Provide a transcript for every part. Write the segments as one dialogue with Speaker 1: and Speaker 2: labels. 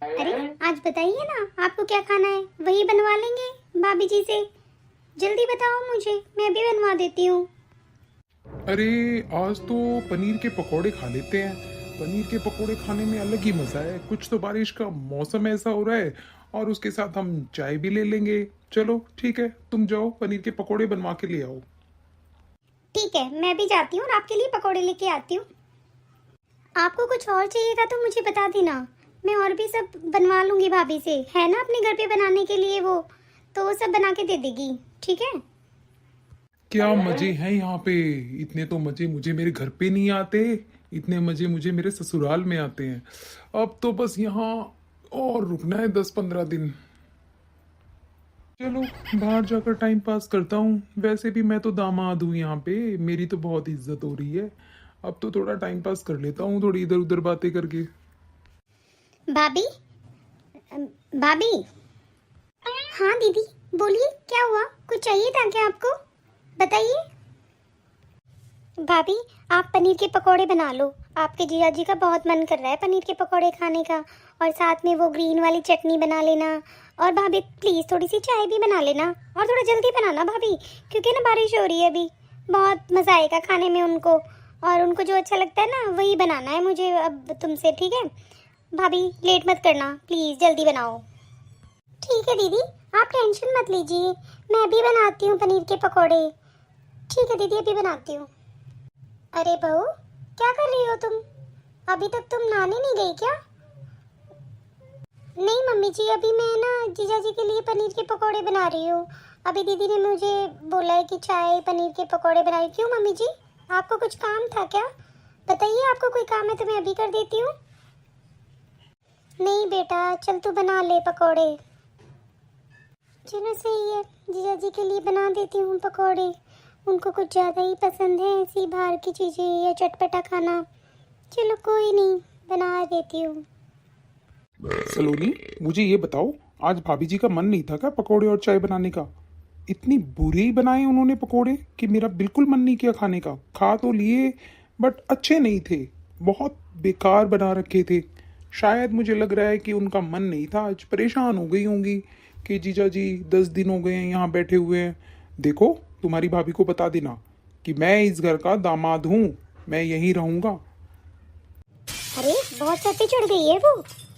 Speaker 1: अरे आज बताइए ना, आपको क्या खाना है, वही बनवा लेंगे भाभी जी से। जल्दी बताओ मुझे, मैं भी बनवा देती हूँ।
Speaker 2: अरे आज तो पनीर के पकोड़े खा लेते हैं। पनीर के पकोड़े खाने में अलग ही मजा है। कुछ तो बारिश का मौसम ऐसा हो रहा है और उसके साथ हम चाय भी ले लेंगे। चलो ठीक है, तुम जाओ पनीर के पकोड़े बनवा के ले आओ।
Speaker 1: ठीक है, मैं भी जाती हूँ और आपके लिए पकौड़े लेके आती हूँ। आपको कुछ और चाहिएगा तो मुझे बता देना, मैं और भी सब बनवा लूंगी भाभी से। है ना अपने घर पे बनाने के लिए वो, तो वो सब बना के दे देगी। ठीक है।
Speaker 2: क्या मजे हैं यहाँ पे। इतने तो मजे मुझे मेरे घर पे नहीं आते। इतने मजे मुझे मेरे ससुराल में आते हैं। अब तो बस यहाँ और रुकना है 10-15 दिन। चलो बाहर जाकर टाइम पास करता हूँ। वैसे भी मैं तो दामाद हूँ यहाँ पे, मेरी तो बहुत इज्जत हो रही है। अब तो थोड़ा टाइम पास कर लेता हूँ, थोड़ी इधर उधर बातें करके।
Speaker 1: भाभी, भाभी। हाँ दीदी, बोलिए क्या हुआ, कुछ चाहिए था क्या आपको, बताइए। भाभी, आप पनीर के पकोड़े बना लो। आपके जीजा जी का बहुत मन कर रहा है पनीर के पकोड़े खाने का। और साथ में वो ग्रीन वाली चटनी बना लेना। और भाभी प्लीज़ थोड़ी सी चाय भी बना लेना। और थोड़ा जल्दी बनाना भाभी, क्योंकि ना बारिश हो रही है अभी। बहुत मज़ा आएगा खाने में उनको। और उनको जो अच्छा लगता है ना वही बनाना है मुझे अब तुमसे, ठीक है। भाभी लेट मत करना प्लीज़, जल्दी बनाओ। ठीक है दीदी, आप टेंशन मत लीजिए, मैं अभी बनाती हूँ पनीर के पकोड़े। ठीक है दीदी, अभी बनाती हूँ। अरे बहू, क्या कर रही हो तुम, अभी तक तुम नहाने नहीं गई क्या? नहीं मम्मी जी, अभी मैं ना जीजा जी के लिए पनीर के पकोड़े बना रही हूँ। अभी दीदी ने मुझे बोला है कि चाय पनीर के पकोड़े बनाई। क्यों मम्मी जी, आपको कुछ काम था क्या? बताइए, आपको कोई काम है तो मैं अभी कर देती हूँ। नहीं बेटा, चल तू बना ले पकोड़े। चलो सही है, जीजा जी के लिए बना देती हूँ पकोड़े। उनको कुछ ज़्यादा ही पसंद है ऐसी बाहर की चीज़ें या चटपटा खाना। चलो कोई नहीं, बना देती हूँ।
Speaker 2: सलोनी, मुझे ये बताओ, आज भाभी जी का मन नहीं था क्या पकोड़े और चाय बनाने का? इतनी बुरे ही बनाए उन्होंने पकोड़े कि मेरा बिल्कुल मन नहीं किया खाने का। खा तो लिए बट अच्छे नहीं थे। बहुत बेकार बना रखे थे। शायद मुझे लग रहा है कि उनका मन नहीं था। आज परेशान हो गई होंगी कि जीजा जी 10 दिन हो गए हैं यहाँ बैठे हुए हैं। देखो, तुम्हारी भाभी को बता देना कि मैं इस घर का दामाद हूँ, मैं यहीं रहूँगा।
Speaker 1: अरे बहुत सर पे चढ़ गई है वो।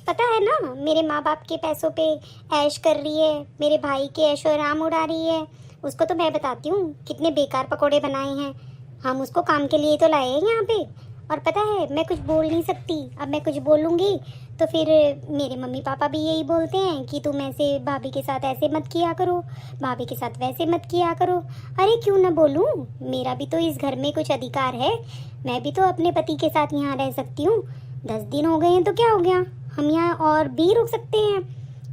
Speaker 1: पता है ना, मेरे माँ बाप के पैसों पे ऐश कर रही है, मेरे भाई के ऐशो आराम उड़ा रही है। उसको तो मैं बताती हूँ कितने बेकार पकोड़े बनाए हैं। हम उसको काम के लिए तो लाए हैं यहाँ पे। और पता है, मैं कुछ बोल नहीं सकती। अब मैं कुछ बोलूँगी तो फिर मेरे मम्मी पापा भी यही बोलते हैं कि तुम ऐसे भाभी के साथ ऐसे मत किया करो, भाभी के साथ वैसे मत किया करो। अरे क्यों ना बोलूँ, मेरा भी तो इस घर में कुछ अधिकार है। मैं भी तो अपने पति के साथ यहाँ रह सकती हूँ। 10 दिन हो गए हैं तो क्या हो गया, हम यहाँ और भी रुक सकते हैं।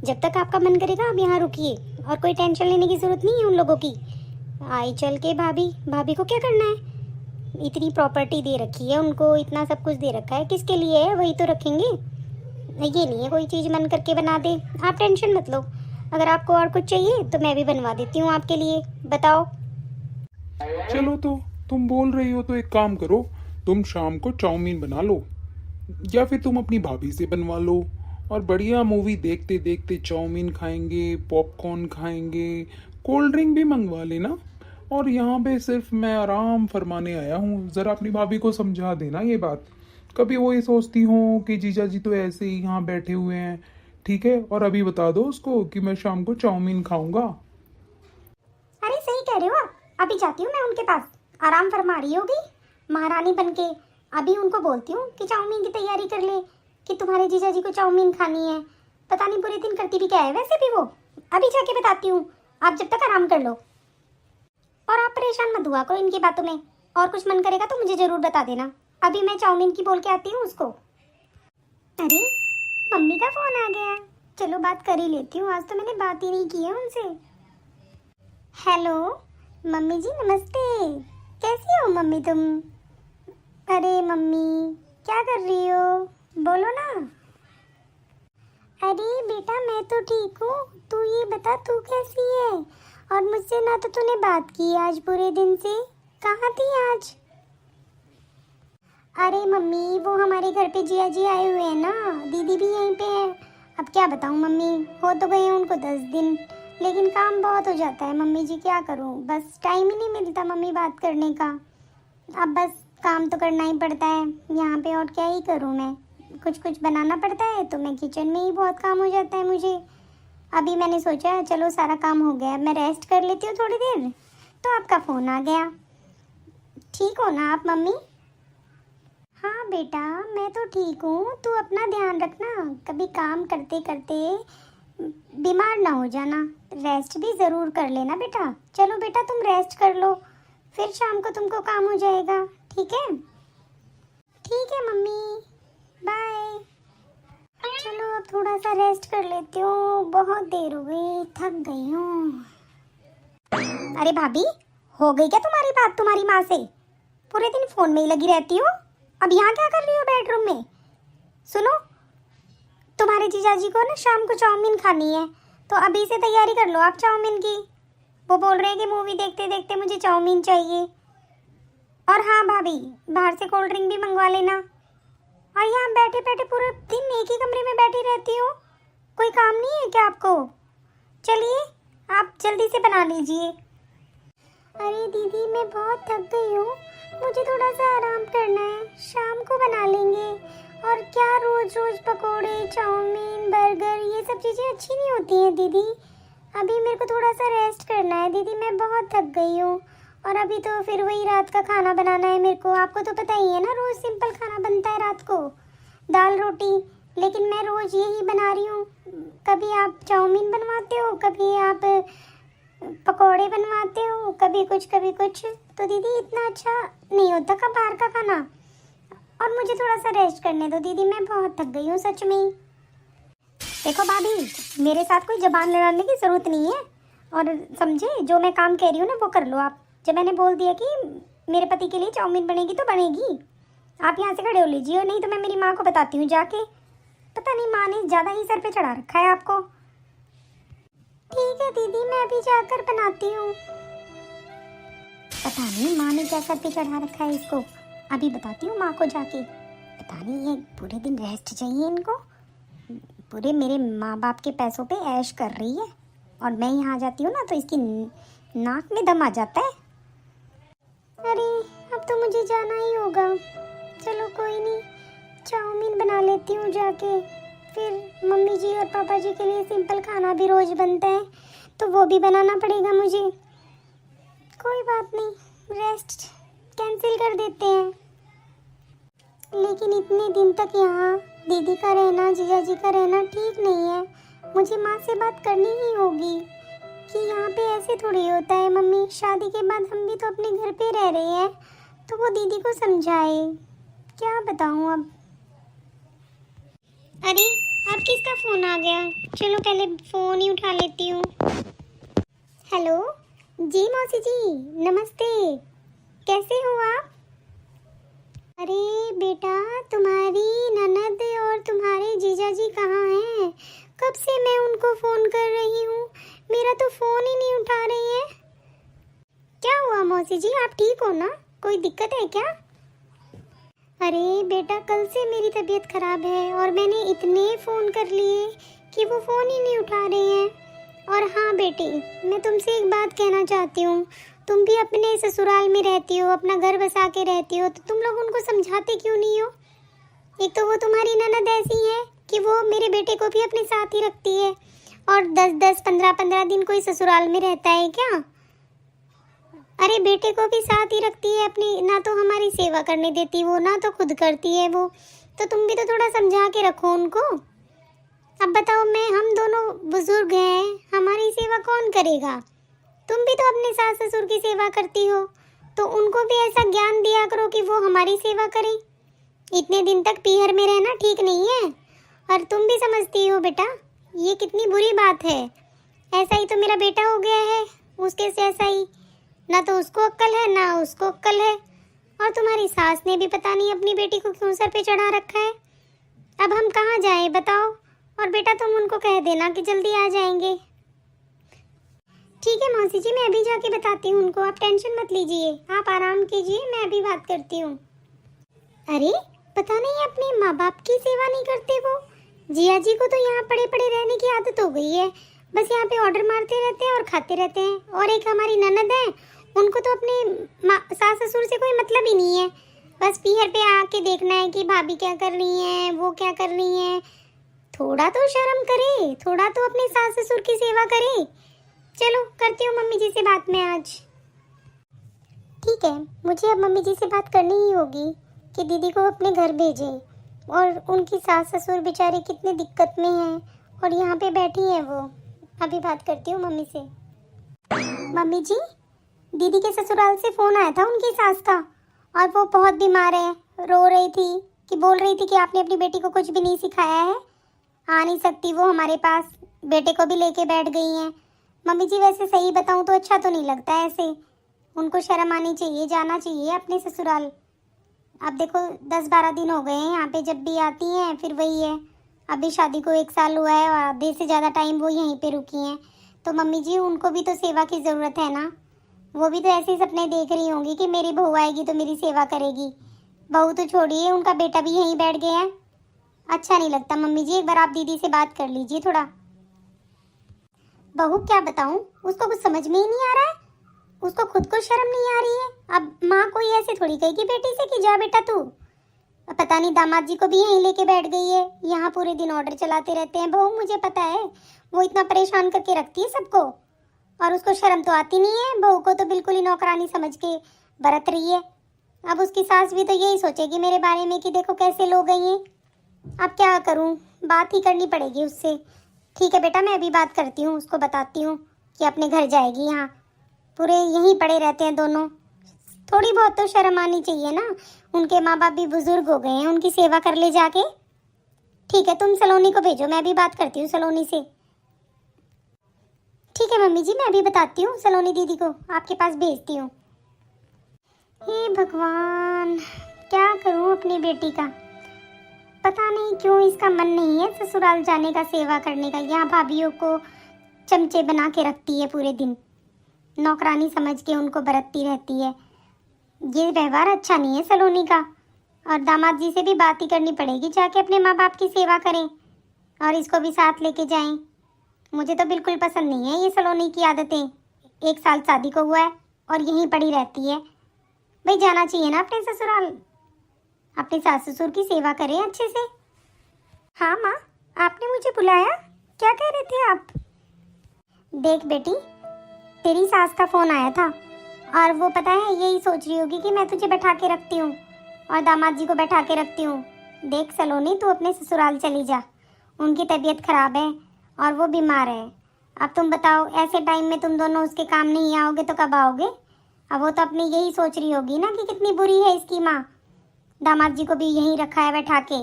Speaker 1: जब तक आपका मन करेगा आप यहाँ रुकिए, और कोई टेंशन लेने की जरूरत नहीं है उन लोगों की। आई चल के भाभी, भाभी को क्या करना है, इतनी प्रॉपर्टी दे रखी है उनको, इतना सब कुछ दे रखा है, किसके लिए है, वही तो रखेंगे। ये नहीं है कोई चीज़ मन करके बना दे। आप टेंशन मत लो, अगर आपको और कुछ चाहिए तो मैं भी बनवा देती हूँ आपके लिए, बताओ।
Speaker 2: चलो तो, तुम बोल रही हो तो एक काम करो, तुम शाम को चाउमीन बना लो या फिर तुम अपनी भाभी से बनवा लो। और बढ़िया मूवी देखते देखते चाउमीन खाएंगे, पॉपकॉर्न खाएंगे, कोल्ड ड्रिंक भी मंगवा लेना। और यहाँ पे सिर्फ मैं आराम फरमाने आया हूँ। ज़रा अपनी भाभी को समझा देना ये बात। कभी वो ये सोचती हूँ कि जीजा जी तो ऐसे ही यहाँ बैठे हुए हैं। ठीक है, और अभी बता दो उसको कि मैं शाम को चाउमीन खाऊंगा।
Speaker 1: अरे सही कह रहे हो आप, अभी जाती हूँ मैं उनके पास। आराम फरमा रही होगी महारानी बन के। अभी उनको बोलती हूँ कि चाउमीन की तैयारी कर ले, कि तुम्हारे जीजा जी को चाउमीन खानी है। पता नहीं पूरे दिन करती भी क्या है वैसे भी वो। अभी जाके बताती हूँ, आप जब तक आराम कर लो। और आप परेशान मत हुआ करो इनकी बातों में। और कुछ मन करेगा तो मुझे जरूर बता देना। अभी मैं चाउमीन की बोल के आती हूँ उसको। अरे मम्मी का फोन आ गया, चलो बात कर ही लेती हूँ, आज तो मैंने बात ही नहीं की है उनसे। हेलो मम्मी जी, नमस्ते। कैसी हो मम्मी तुम? अरे मम्मी, क्या कर रही हो, बोलो ना। अरे बेटा मैं तो ठीक हूँ, तू ये बता तू कैसी है। और मुझसे ना तो तूने बात की आज पूरे दिन से, कहाँ थी आज? अरे मम्मी, वो हमारे घर पे जिया जी आए हुए हैं ना, दीदी भी यहीं पे है। अब क्या बताऊँ मम्मी, हो तो गए हैं उनको 10 दिन, लेकिन काम बहुत हो जाता है मम्मी जी, क्या करूँ, बस टाइम ही नहीं मिलता मम्मी बात करने का। अब बस काम तो करना ही पड़ता है यहाँ पे, और क्या ही करूँ मैं, कुछ कुछ बनाना पड़ता है, तो मैं किचन में ही बहुत काम हो जाता है मुझे। अभी मैंने सोचा चलो सारा काम हो गया, मैं रेस्ट कर लेती हूँ थोड़ी देर, तो आपका फ़ोन आ गया। ठीक हो ना आप मम्मी? हाँ बेटा, मैं तो ठीक हूँ, तू अपना ध्यान रखना, कभी काम करते करते बीमार ना हो जाना, रेस्ट भी ज़रूर कर लेना बेटा। चलो बेटा तुम रेस्ट कर लो, फिर शाम को तुमको काम हो जाएगा, ठीक है? ठीक है मम्मी, बाय। चलो अब थोड़ा सा रेस्ट कर लेती हूँ, बहुत देर हो गई, थक गई हूँ। अरे भाभी, हो गई क्या तुम्हारी बात तुम्हारी माँ से? पूरे दिन फ़ोन में ही लगी रहती हो, अब यहाँ क्या कर रही हो बेडरूम में? सुनो, तुम्हारे जीजाजी को ना शाम को चाउमीन खानी है, तो अभी से तैयारी कर लो आप चाउमीन की। वो बोल रहे हैं कि मूवी देखते देखते मुझे चाउमीन चाहिए। और हाँ भाभी, बाहर से कोल्ड ड्रिंक भी मंगवा लेना। और यहाँ बैठे बैठे पूरे दिन एक ही कमरे में बैठी रहती हो, कोई काम नहीं है क्या आपको? चलिए आप जल्दी से बना लीजिए। अरे दीदी मैं बहुत थक गई हूँ, मुझे थोड़ा सा आराम करना है, शाम को बना लेंगे। और क्या रोज रोज पकोड़े चाउमीन बर्गर ये सब चीज़ें अच्छी नहीं होती हैं दीदी, अभी मेरे को थोड़ा सा रेस्ट करना है दीदी, मैं बहुत थक गई हूँ। और अभी तो फिर वही रात का खाना बनाना है मेरे को, आपको तो पता ही है ना, रोज़ सिंपल खाना बनता है रात को, दाल रोटी, लेकिन मैं रोज़ यही बना रही हूँ। कभी आप चाउमीन बनवाते हो, कभी आप पकोड़े बनवाते हो, कभी कुछ कभी कुछ, तो दीदी इतना अच्छा नहीं होता का बाहर का खाना। और मुझे थोड़ा सा रेस्ट करने दो दीदी, मैं बहुत थक गई हूँ सच में ही। देखो भाभी, मेरे साथ कोई जबान लड़ाने की ज़रूरत नहीं है, और समझे, जो मैं काम कह रही हूँ ना वो कर लो आप। जब मैंने बोल दिया कि मेरे पति के लिए चाउमीन बनेगी तो बनेगी, आप यहाँ से खड़े हो लीजिए, और नहीं तो मैं मेरी माँ को बताती हूँ जाके। पता नहीं माँ ने ज़्यादा ही सर पे चढ़ा रखा है आपको। ठीक है दीदी, मैं अभी जाकर बनाती हूँ। पता नहीं माँ ने क्या सर पे चढ़ा रखा है इसको, अभी बताती हूँ माँ को जाके। पता नहीं ये पूरे दिन रेस्ट चाहिए इनको, पूरे मेरे माँ बाप के पैसों पे ऐश कर रही है, और मैं यहाँ आ जाती हूँ ना तो इसकी नाक में दम आ जाता है। अरे अब तो मुझे जाना ही होगा, चलो कोई नहीं, चाउमीन बना लेती हूँ जाके, फिर मम्मी जी और पापा जी के लिए सिंपल खाना भी रोज़ बनता है तो वो भी बनाना पड़ेगा मुझे। कोई बात नहीं, रेस्ट कैंसिल कर देते हैं। लेकिन इतने दिन तक यहाँ दीदी का रहना जीजा जी का रहना ठीक नहीं है, मुझे माँ से बात करनी ही होगी कि यहाँ पे ऐसे थोड़ी होता है मम्मी, शादी के बाद हम भी तो अपने घर पे रह रहे हैं, तो वो दीदी को समझाए, क्या बताऊँ अब। अरे अब किसका फ़ोन आ गया, चलो पहले फ़ोन ही उठा लेती हूँ। हेलो जी मौसी जी, नमस्ते, कैसे हो आप? अरे बेटा, तुम्हारी ननद और तुम्हारे जीजा जी कहाँ हैं? कब से मैं उनको फ़ोन कर रही हूँ, मेरा तो फ़ोन ही नहीं उठा रही है। क्या हुआ मौसी जी, आप ठीक हो ना, कोई दिक्कत है क्या? अरे बेटा, कल से मेरी तबीयत ख़राब है और मैंने इतने फ़ोन कर लिए कि वो फ़ोन ही नहीं उठा रहे हैं। और हाँ बेटी, मैं तुमसे एक बात कहना चाहती हूँ, तुम भी अपने ससुराल में रहती हो, अपना घर बसा के रहती हो, तो तुम लोग उनको समझाते क्यों नहीं हो? एक तो वो तुम्हारी ननद ऐसी है कि वो मेरे बेटे को भी अपने साथ ही रखती है, और 10-10 15-15 दिन कोई ससुराल में रहता है क्या? अरे बेटे को भी साथ ही रखती है अपनी, ना तो हमारी सेवा करने देती वो, ना तो खुद करती है वो, तो तुम भी तो थोड़ा समझा के रखो उनको। अब बताओ, हम दोनों बुजुर्ग हैं, हमारी सेवा कौन करेगा? तुम भी तो अपने सास ससुर की सेवा करती हो, तो उनको भी ऐसा ज्ञान दिया करो कि वो हमारी सेवा करें। इतने दिन तक पीहर में रहना ठीक नहीं है, और तुम भी समझती हो बेटा, ये कितनी बुरी बात है। ऐसा ही तो मेरा बेटा हो गया है, उसके से ऐसा ही, ना तो उसको अक्ल है ना उसको अक्ल है, और तुम्हारी सास ने भी पता नहीं अपनी बेटी को क्यों सर पे चढ़ा रखा है। अब हम कहाँ जाएं बताओ? और बेटा तुम उनको कह देना कि जल्दी आ जाएंगे। ठीक है मौसी जी, मैं अभी जाके बताती हूँ उनको, आप टेंशन मत लीजिए, आप आराम कीजिए, मैं अभी बात करती हूँ। अरे पता नहीं अपने माँ बाप की सेवा नहीं करते वो, जिया जी को तो यहाँ पड़े पड़े रहने की आदत हो गई है, बस यहाँ पे ऑर्डर मारते रहते हैं और खाते रहते हैं। और एक हमारी ननद है, उनको तो अपने सास ससुर से कोई मतलब ही नहीं है, बस पीहर पे आके देखना है कि भाभी क्या कर रही हैं, वो क्या कर रही हैं। थोड़ा तो शर्म करे, थोड़ा तो अपने सास ससुर की सेवा करे। चलो करती हूँ मम्मी जी से बात मैं आज। ठीक है, मुझे अब मम्मी जी से बात करनी ही होगी कि दीदी को अपने घर भेजें। और उनकी सास ससुर बेचारे कितने दिक्कत में हैं और यहाँ पे बैठी हैं वो। अभी बात करती हूँ मम्मी से। मम्मी जी, दीदी के ससुराल से फ़ोन आया था उनकी सास का, और वो बहुत बीमार है। रो रही थी कि बोल रही थी कि आपने अपनी बेटी को कुछ भी नहीं सिखाया है, आ नहीं सकती वो हमारे पास, बेटे को भी लेके बैठ गई हैं। मम्मी जी वैसे सही बताऊँ तो अच्छा तो नहीं लगता है ऐसे, उनको शर्म आनी चाहिए, जाना चाहिए अपने ससुराल। अब देखो 10-12 दिन हो गए हैं यहाँ पे, जब भी आती हैं फिर वही है। अभी शादी को 1 साल हुआ है और आधे से ज़्यादा टाइम वो यहीं पे रुकी हैं। तो मम्मी जी उनको भी तो सेवा की ज़रूरत है ना, वो भी तो ऐसे ही सपने देख रही होंगी कि मेरी बहू आएगी तो मेरी सेवा करेगी। बहू तो छोड़िए, उनका बेटा भी यहीं बैठ गया है। अच्छा नहीं लगता मम्मी जी, एक बार आप दीदी से बात कर लीजिए थोड़ा। बहू क्या बताऊँ, उसको कुछ समझ में ही नहीं आ रहा है, उसको खुद को शर्म नहीं आ रही है। अब माँ कोई ऐसे थोड़ी कहेगी बेटी से कि जा बेटा तू। पता नहीं दामाद जी को भी यहीं लेके बैठ गई है, यहाँ पूरे दिन ऑर्डर चलाते रहते हैं। बहू मुझे पता है वो इतना परेशान करके रखती है सबको, और उसको शर्म तो आती नहीं है। बहू को तो बिल्कुल ही नौकरानी समझ के बरत रही है। अब उसकी सास भी तो यही सोचेगी मेरे बारे में कि देखो कैसे लोग हैं ये। अब क्या करूँ, बात ही करनी पड़ेगी उससे। ठीक है बेटा, मैं अभी बात करती हूँ, उसको बताती हूँ कि अपने घर जाएगी। यहाँ पूरे यहीं पड़े रहते हैं दोनों, थोड़ी बहुत तो शर्म आनी चाहिए ना। उनके माँ बाप भी बुजुर्ग हो गए हैं, उनकी सेवा कर ले जाके। ठीक है, तुम सलोनी को भेजो, मैं अभी बात करती हूँ सलोनी से। ठीक है मम्मी जी, मैं अभी बताती हूँ सलोनी दीदी को, आपके पास भेजती हूँ। हे भगवान, क्या करूँ अपनी बेटी का, पता नहीं क्यों इसका मन नहीं है ससुराल जाने का, सेवा करने का। यहाँ भाभीयों को चमचे बना के रखती है, पूरे दिन नौकरानी समझ के उनको बरतती रहती है। ये व्यवहार अच्छा नहीं है सलोनी का। और दामाद जी से भी बात ही करनी पड़ेगी, जाके अपने माँ बाप की सेवा करें और इसको भी साथ लेके जाएं। मुझे तो बिल्कुल पसंद नहीं है ये सलोनी की आदतें। 1 साल शादी को हुआ है और यहीं पड़ी रहती है। भाई जाना चाहिए ना अपने ससुराल, अपने सास ससुर की सेवा करें अच्छे से। हाँ माँ, आपने मुझे बुलाया, क्या कह रहे थे आप? देख बेटी, तेरी सास का फ़ोन आया था और वो पता है यही सोच रही होगी कि मैं तुझे बैठा के रखती हूँ और दामाद जी को बैठा के रखती हूँ। देख सलोनी, तू अपने ससुराल चली जा, उनकी तबीयत खराब है और वो बीमार है। अब तुम बताओ, ऐसे टाइम में तुम दोनों उसके काम नहीं आओगे तो कब आओगे? अब वो तो अपनी यही सोच रही होगी ना कि कितनी बुरी है इसकी माँ, दामाद जी को भी यहीं रखा है बैठा के।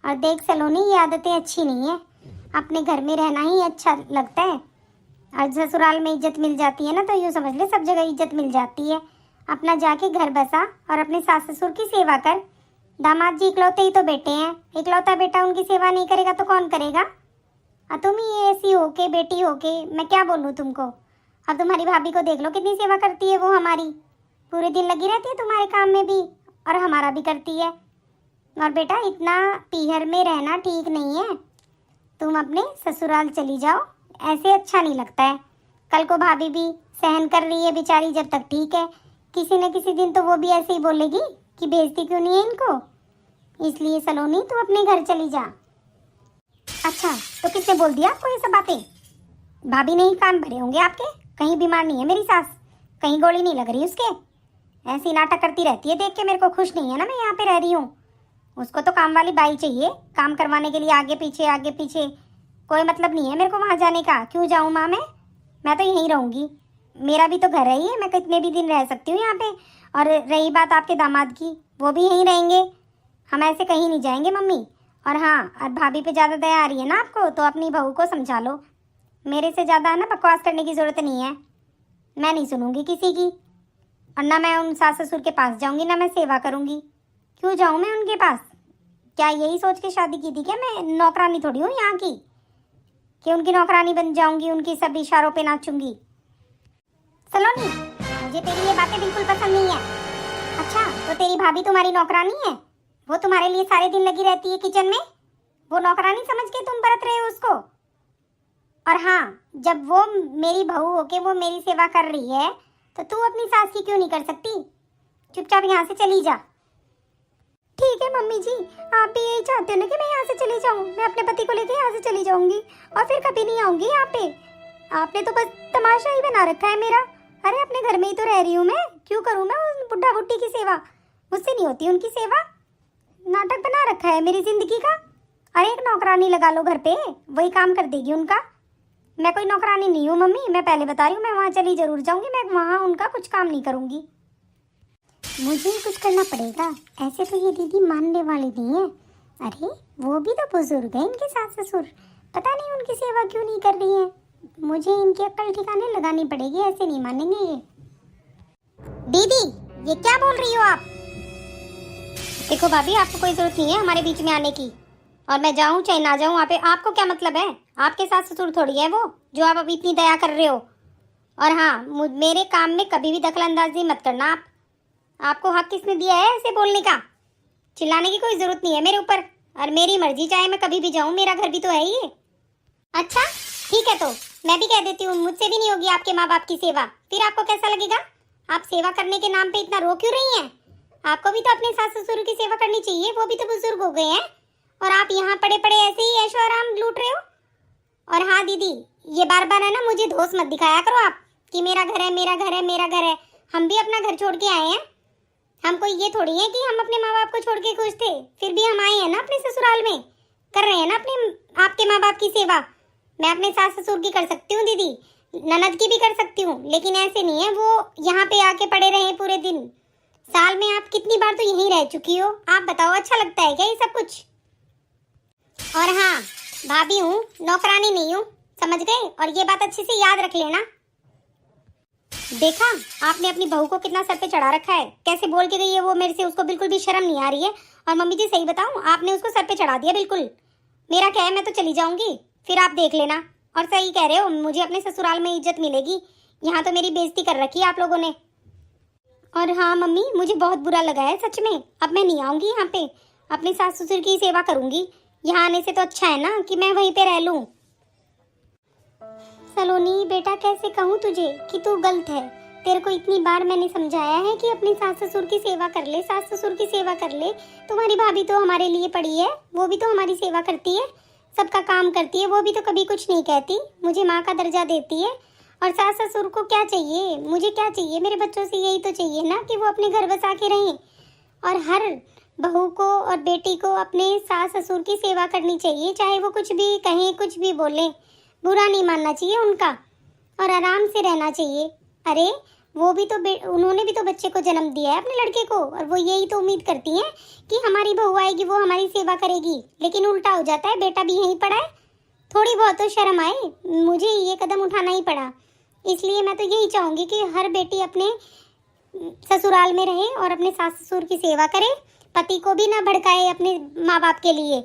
Speaker 1: और देख सलोनी, ये आदतें अच्छी नहीं है, अपने घर में रहना ही अच्छा लगता है। और ससुराल में इज्जत मिल जाती है ना, तो यूँ समझ ले सब जगह इज्जत मिल जाती है। अपना जाके घर बसा और अपने सास ससुर की सेवा कर। दामाद जी इकलौते ही तो बेटे हैं, इकलौता बेटा उनकी सेवा नहीं करेगा तो कौन करेगा? और तुम ही ऐसी हो के, बेटी हो के, मैं क्या बोलूँ तुमको। अब तुम्हारी भाभी को देख लो, कितनी सेवा करती है वो हमारी, पूरे दिन लगी रहती है तुम्हारे काम में भी और हमारा भी करती है। और बेटा इतना पीहर में रहना ठीक नहीं है, तुम अपने ससुराल चली जाओ, ऐसे अच्छा नहीं लगता है। कल को भाभी भी सहन कर रही है बेचारी जब तक ठीक है, किसी न किसी दिन तो वो भी ऐसे ही बोलेगी कि भेजती क्यों नहीं है इनको। इसलिए सलोनी, तू अपने घर चली जा। अच्छा, तो किसने बोल दिया आपको ये सब बातें? भाभी ने ही कान भरे होंगे आपके। कहीं बीमार नहीं है मेरी सास, कहीं गोली नहीं लग रही उसके। ऐसी नाटक करती रहती है, देख के मेरे को खुश नहीं है ना मैं यहाँ पे रह रही हूँ। उसको तो काम वाली बाई चाहिए, काम करवाने के लिए आगे पीछे। कोई मतलब नहीं है मेरे को वहाँ जाने का। क्यों जाऊँ माँ मैं तो यहीं रहूँगी, मेरा भी तो घर है ये, मैं कितने भी दिन रह सकती हूँ यहाँ पे। और रही बात आपके दामाद की, वो भी यहीं रहेंगे, हम ऐसे कहीं नहीं जाएंगे मम्मी। और हाँ, और भाभी पे ज़्यादा दया आ रही है ना आपको, तो अपनी बहू को समझा लो। मेरे से ज़्यादा ना बकवास करने की ज़रूरत नहीं है, मैं नहीं सुनूंगी किसी की। और ना मैं उन सास ससुर के पास जाऊँगी, ना मैं सेवा करूँगी। क्यों जाऊँ मैं उनके पास? क्या यही सोच के शादी की थी क्या मैं नौकरानी थोड़ी हूँ यहाँ की, कि उनकी नौकरानी बन जाऊँगी, उनकी सब इशारों पे नाचूंगी? सलोनी, मुझे तेरी ये बातें बिल्कुल पसंद नहीं है। अच्छा, तो तेरी भाभी तुम्हारी नौकरानी है? वो तुम्हारे लिए सारे दिन लगी रहती है किचन में, वो नौकरानी समझ के तुम बरत रहे हो उसको। और हाँ, जब वो मेरी बहू होके वो मेरी सेवा कर रही है तो तू अपनी सास की क्यों नहीं कर सकती? चुपचाप यहाँ से चली जा। ठीक है मम्मी जी, आप भी यही चाहते हो ना कि मैं यहाँ से चली जाऊँ? मैं अपने पति को लेके यहाँ से चली जाऊंगी और फिर कभी नहीं आऊंगी यहाँ पे। आपने तो बस तमाशा ही बना रखा है मेरा। अरे अपने घर में ही तो रह रही हूँ मैं, क्यों करूँ मैं उस बुढ़ा बुढ़ी की सेवा? मुझसे नहीं होती उनकी सेवा। नाटक बना रखा है मेरी जिंदगी का। अरे एक नौकरानी लगा लो घर पे, वही काम कर देगी उनका। मैं कोई नौकरानी नहीं हूँ मम्मी, मैं पहले बता रही हूँ। मैं वहाँ चली जरूर जाऊंगी, मैं वहाँ उनका कुछ काम नहीं करूंगी। मुझे ही कुछ करना पड़ेगा, ऐसे तो ये दीदी मानने वाली नहीं है। अरे वो भी तो बुजुर्ग है, इनके सास ससुर, पता नहीं उनकी सेवा क्यों नहीं कर रही है। मुझे इनकी अक्ल ठिकाने लगानी पड़ेगी, ऐसे नहीं मानेंगे ये। दीदी ये क्या बोल रही हो आप? देखो भाभी, आपको कोई जरूरत नहीं है हमारे बीच में आने की। और मैं जाऊं चाहे ना जाऊं वहाँ पे आपको क्या मतलब है? आपके सास ससुर थोड़ी है वो जो आप अभी इतनी दया कर रहे हो। और हाँ, मेरे काम में कभी भी दखल अंदाजी मत करना आप। आपको हक किसने दिया है ऐसे बोलने का? चिल्लाने की कोई जरूरत नहीं है मेरे ऊपर, और मेरी मर्जी, चाहे मैं कभी भी जाऊं, मेरा घर भी तो है ये। अच्छा ठीक है, तो मैं भी कह देती हूँ, मुझसे भी नहीं होगी आपके माँ बाप की सेवा। फिर आपको कैसा लगेगा? आप सेवा करने के नाम पे इतना रो क्यों रही हैं? आपको भी तो अपने सास ससुर की सेवा करनी चाहिए, वो भी तो बुजुर्ग हो गए हैं। और आप यहाँ पड़े पड़े ऐसे ही ऐशो आराम लूट रहे हो। और हाँ दीदी, ये बार बार है ना, मुझे दोष मत दिखाया करो आप कि मेरा घर है मेरा घर है मेरा घर है। हम भी अपना घर छोड़ के आए हैं। हम कोई ये थोड़ी है कि हम अपने माँ बाप को छोड़ के खुश थे, फिर भी हम आए हैं ना अपने ससुराल में, कर रहे हैं ना अपने आपके माँ बाप की सेवा। मैं अपने सास ससुर की कर सकती हूँ दीदी, ननद की भी कर सकती हूँ, लेकिन ऐसे नहीं है वो यहाँ पे आके पड़े रहे पूरे दिन। साल में आप कितनी बार तो यहीं रह चुकी हो, आप बताओ अच्छा लगता है क्या ये सब कुछ? और हाँ, भाभी हूँ, नौकरानी नहीं हूँ, समझ गए? और ये बात अच्छे से याद रख लेना। देखा आपने अपनी बहू को कितना सर पे चढ़ा रखा है, कैसे बोल के गई है वो मेरे से, उसको बिल्कुल भी शर्म नहीं आ रही है। और मम्मी जी सही बताऊं, आपने उसको सर पे चढ़ा दिया बिल्कुल। मेरा क्या है, मैं तो चली जाऊंगी, फिर आप देख लेना। और सही कह रहे हो, मुझे अपने ससुराल में इज्जत मिलेगी, यहाँ तो मेरी बेइज्जती कर रखी है आप लोगों ने। और हाँ मम्मी, मुझे बहुत बुरा लगा है सच में। अब मैं नहीं आऊंगी यहाँ पे, अपने सास ससुर की सेवा करूंगी। यहाँ आने से तो अच्छा है ना कि मैं वहीं पे रह लूं। सलोनी बेटा, कैसे कहूँ तुझे कि तू गलत है। तेरे को इतनी बार मैंने समझाया है कि अपने सास ससुर की सेवा कर ले, सास ससुर की सेवा कर ले। तुम्हारी भाभी तो हमारे लिए पड़ी है, वो भी तो हमारी सेवा करती है, सबका काम करती है, वो भी तो कभी कुछ नहीं कहती, मुझे माँ का दर्जा देती है। और सास ससुर को क्या चाहिए, मुझे क्या चाहिए? मेरे बच्चों से यही तो चाहिए ना कि वो अपने घर बसा के रहें। और हर बहू को और बेटी को अपने सास ससुर की सेवा करनी चाहिए, चाहे वो कुछ भी कहें, कुछ भी बोलें, बुरा नहीं मानना चाहिए उनका, और आराम से रहना चाहिए। अरे वो भी तो उन्होंने भी तो बच्चे को जन्म दिया है, अपने लड़के को, और वो यही तो उम्मीद करती हैं कि हमारी बहू आएगी वो हमारी सेवा करेगी। लेकिन उल्टा हो जाता है, बेटा भी यहीं पड़ा है। थोड़ी बहुत तो शर्म आए, मुझे ये कदम उठाना ही पड़ा। इसलिए मैं तो यही चाहूँगी कि हर बेटी अपने ससुराल में रहे और अपने सास ससुर की सेवा करे, पति को भी ना भड़काए अपने माँ बाप के लिए।